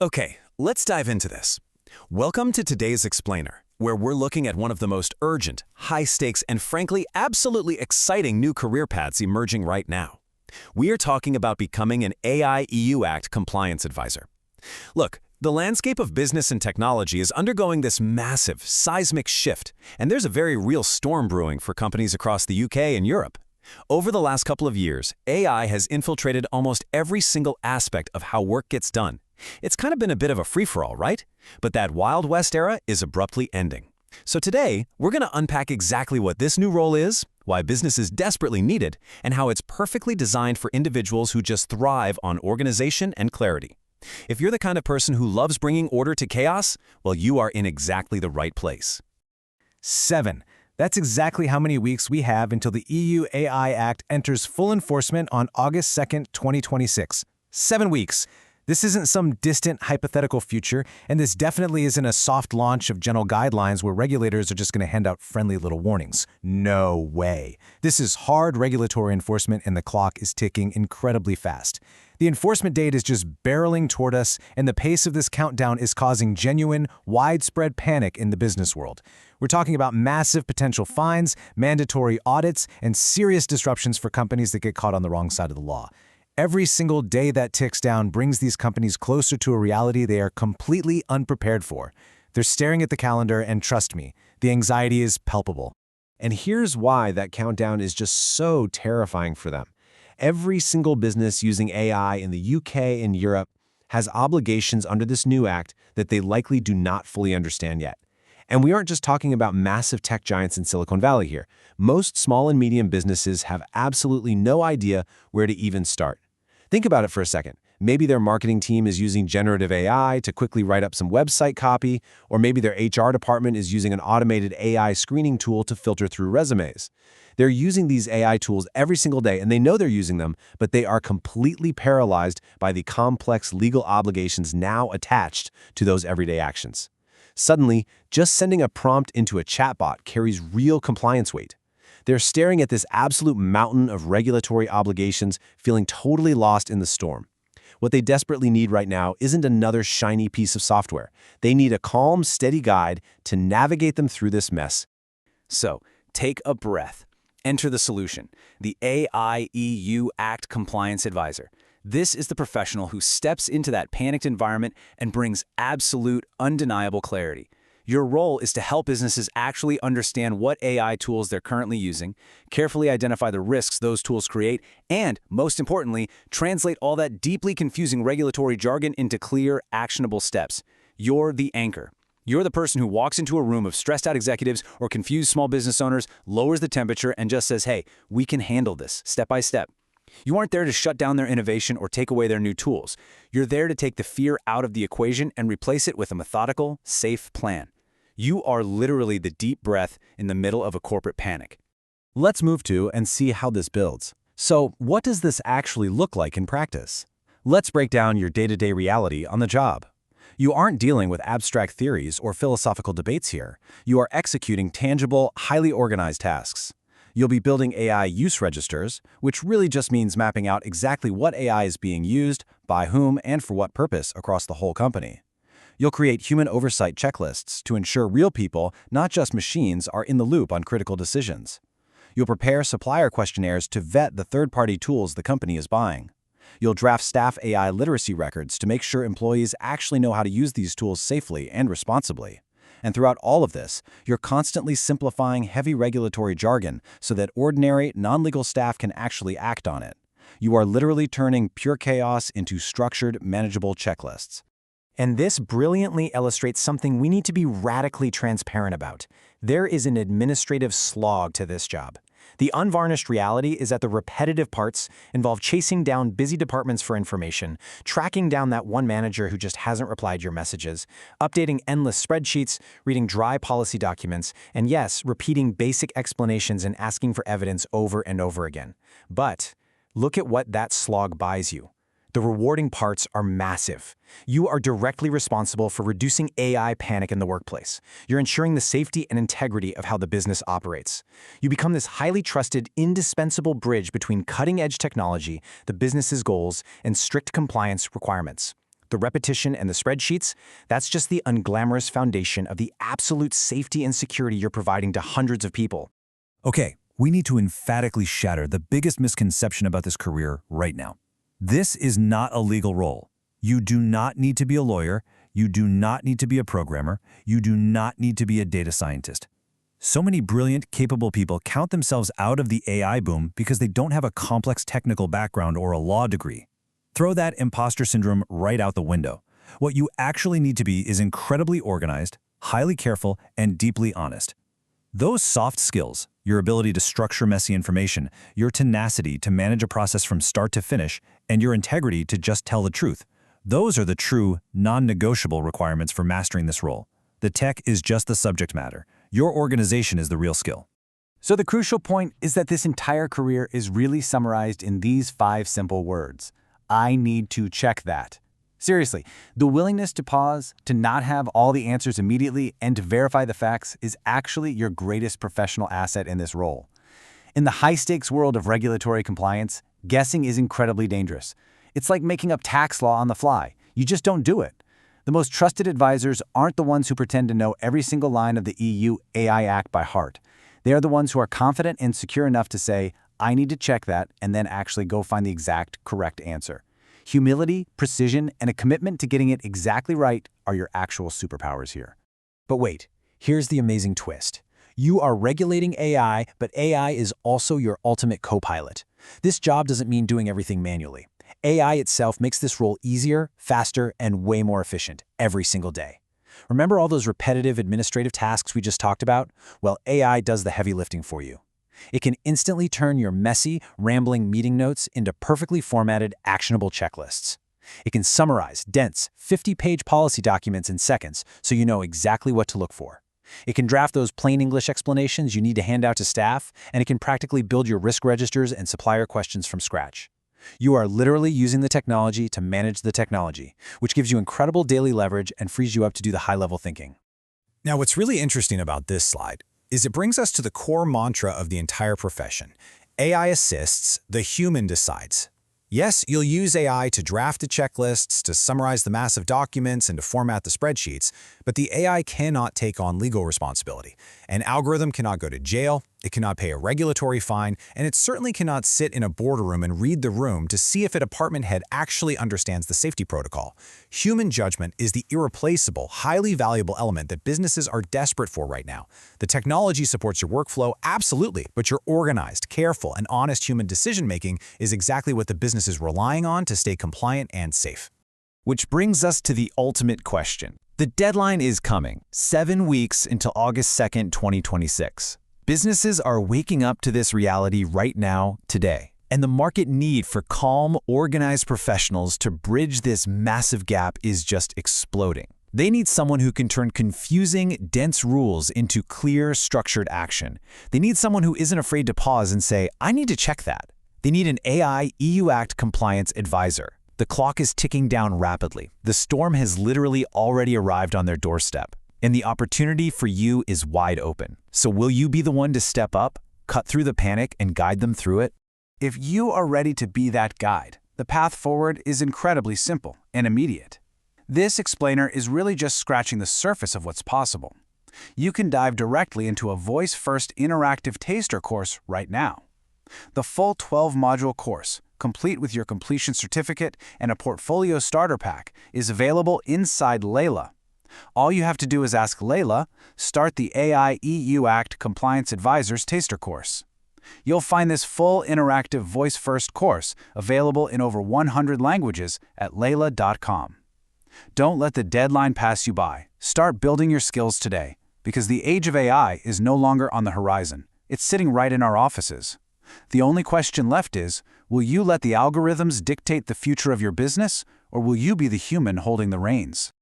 Okay, let's dive into this. Welcome to today's Explainer, where we're looking at one of the most urgent, high-stakes, and frankly, absolutely exciting new career paths emerging right now. We are talking about becoming an AI EU Act compliance advisor. Look, the landscape of business and technology is undergoing this massive, seismic shift, and there's a very real storm brewing for companies across the UK and Europe. Over the last couple of years, AI has infiltrated almost every single aspect of how work gets done. It's kind of been a bit of a free-for-all, right? But that Wild West era is abruptly ending. So today, we're going to unpack exactly what this new role is, why businesses desperately need it, and how it's perfectly designed for individuals who just thrive on organization and clarity. If you're the kind of person who loves bringing order to chaos, well, you are in exactly the right place. 7. That's exactly how many weeks we have until the EU AI Act enters full enforcement on August 2nd, 2026. 7 weeks. This isn't some distant hypothetical future, and this definitely isn't a soft launch of general guidelines where regulators are just going to hand out friendly little warnings. No way. This is hard regulatory enforcement, and the clock is ticking incredibly fast. The enforcement date is just barreling toward us, and the pace of this countdown is causing genuine, widespread panic in the business world. We're talking about massive potential fines, mandatory audits, and serious disruptions for companies that get caught on the wrong side of the law. Every single day that ticks down brings these companies closer to a reality they are completely unprepared for. They're staring at the calendar, and trust me, the anxiety is palpable. And here's why that countdown is just so terrifying for them. Every single business using AI in the UK and Europe has obligations under this new act that they likely do not fully understand yet. And we aren't just talking about massive tech giants in Silicon Valley here. Most small and medium businesses have absolutely no idea where to even start. Think about it for a second. Maybe their marketing team is using generative AI to quickly write up some website copy, or maybe their HR department is using an automated AI screening tool to filter through resumes. They're using these AI tools every single day, and they know they're using them, but they are completely paralyzed by the complex legal obligations now attached to those everyday actions. Suddenly, just sending a prompt into a chatbot carries real compliance weight. They're staring at this absolute mountain of regulatory obligations, feeling totally lost in the storm. What they desperately need right now isn't another shiny piece of software. They need a calm, steady guide to navigate them through this mess. So, take a breath. Enter the solution, the AI EU Act Compliance Advisor. This is the professional who steps into that panicked environment and brings absolute, undeniable clarity. Your role is to help businesses actually understand what AI tools they're currently using, carefully identify the risks those tools create, and, most importantly, translate all that deeply confusing regulatory jargon into clear, actionable steps. You're the anchor. You're the person who walks into a room of stressed-out executives or confused small business owners, lowers the temperature, and just says, hey, we can handle this, step by step. You aren't there to shut down their innovation or take away their new tools. You're there to take the fear out of the equation and replace it with a methodical, safe plan. You are literally the deep breath in the middle of a corporate panic. Let's move to and see how this builds. So, what does this actually look like in practice? Let's break down your day-to-day reality on the job. You aren't dealing with abstract theories or philosophical debates here. You are executing tangible, highly organized tasks. You'll be building AI use registers, which really just means mapping out exactly what AI is being used, by whom, and for what purpose across the whole company. You'll create human oversight checklists to ensure real people, not just machines, are in the loop on critical decisions. You'll prepare supplier questionnaires to vet the third-party tools the company is buying. You'll draft staff AI literacy records to make sure employees actually know how to use these tools safely and responsibly. And throughout all of this, you're constantly simplifying heavy regulatory jargon so that ordinary, non-legal staff can actually act on it. You are literally turning pure chaos into structured, manageable checklists. And this brilliantly illustrates something we need to be radically transparent about. There is an administrative slog to this job. The unvarnished reality is that the repetitive parts involve chasing down busy departments for information, tracking down that one manager who just hasn't replied your messages, updating endless spreadsheets, reading dry policy documents, and yes, repeating basic explanations and asking for evidence over and over again. But look at what that slog buys you. The rewarding parts are massive. You are directly responsible for reducing AI panic in the workplace. You're ensuring the safety and integrity of how the business operates. You become this highly trusted, indispensable bridge between cutting-edge technology, the business's goals, and strict compliance requirements. The repetition and the spreadsheets, that's just the unglamorous foundation of the absolute safety and security you're providing to hundreds of people. Okay, we need to emphatically shatter the biggest misconception about this career right now. This is not a legal role. You do not need to be a lawyer. You do not need to be a programmer. You do not need to be a data scientist. So many brilliant, capable people count themselves out of the AI boom because they don't have a complex technical background or a law degree. Throw that imposter syndrome right out the window. What you actually need to be is incredibly organized, highly careful, and deeply honest. Those soft skills, your ability to structure messy information, your tenacity to manage a process from start to finish, and your integrity to just tell the truth, those are the true, non-negotiable requirements for mastering this role. The tech is just the subject matter. Your organization is the real skill. So the crucial point is that this entire career is really summarized in these 5 simple words. I need to check that. Seriously, the willingness to pause, to not have all the answers immediately, and to verify the facts is actually your greatest professional asset in this role. In the high-stakes world of regulatory compliance, guessing is incredibly dangerous. It's like making up tax law on the fly. You just don't do it. The most trusted advisors aren't the ones who pretend to know every single line of the EU AI Act by heart. They are the ones who are confident and secure enough to say, I need to check that, and then actually go find the exact correct answer. Humility, precision, and a commitment to getting it exactly right are your actual superpowers here. But wait, here's the amazing twist. You are regulating AI, but AI is also your ultimate co-pilot. This job doesn't mean doing everything manually. AI itself makes this role easier, faster, and way more efficient every single day. Remember all those repetitive administrative tasks we just talked about? Well, AI does the heavy lifting for you. It can instantly turn your messy, rambling meeting notes into perfectly formatted, actionable checklists. It can summarize dense, 50-page policy documents in seconds so you know exactly what to look for. It can draft those plain English explanations you need to hand out to staff, and it can practically build your risk registers and supplier questions from scratch. You are literally using the technology to manage the technology, which gives you incredible daily leverage and frees you up to do the high-level thinking. Now, what's really interesting about this slide is it brings us to the core mantra of the entire profession. AI assists, the human decides. Yes, you'll use AI to draft the checklists, to summarize the massive documents, and to format the spreadsheets, but the AI cannot take on legal responsibility. An algorithm cannot go to jail, it cannot pay a regulatory fine, and it certainly cannot sit in a boardroom and read the room to see if a department head actually understands the safety protocol. Human judgment is the irreplaceable, highly valuable element that businesses are desperate for right now. The technology supports your workflow, absolutely, but your organized, careful, and honest human decision-making is exactly what the business is relying on to stay compliant and safe. Which brings us to the ultimate question. The deadline is coming, 7 weeks until August 2nd, 2026. Businesses are waking up to this reality right now, today. And the market need for calm, organized professionals to bridge this massive gap is just exploding. They need someone who can turn confusing, dense rules into clear, structured action. They need someone who isn't afraid to pause and say, I need to check that. They need an AI EU Act compliance advisor. The clock is ticking down rapidly. The storm has literally already arrived on their doorstep. And the opportunity for you is wide open. So will you be the one to step up, cut through the panic, and guide them through it? If you are ready to be that guide, the path forward is incredibly simple and immediate. This explainer is really just scratching the surface of what's possible. You can dive directly into a voice-first interactive taster course right now. The full 12-module course, complete with your completion certificate and a portfolio starter pack, is available inside LELAIL. All you have to do is ask LELAIL, start the AI EU Act Compliance Advisors Taster Course. You'll find this full interactive voice-first course available in over 100 languages at leila.com. Don't let the deadline pass you by. Start building your skills today, because the age of AI is no longer on the horizon. It's sitting right in our offices. The only question left is, will you let the algorithms dictate the future of your business, or will you be the human holding the reins?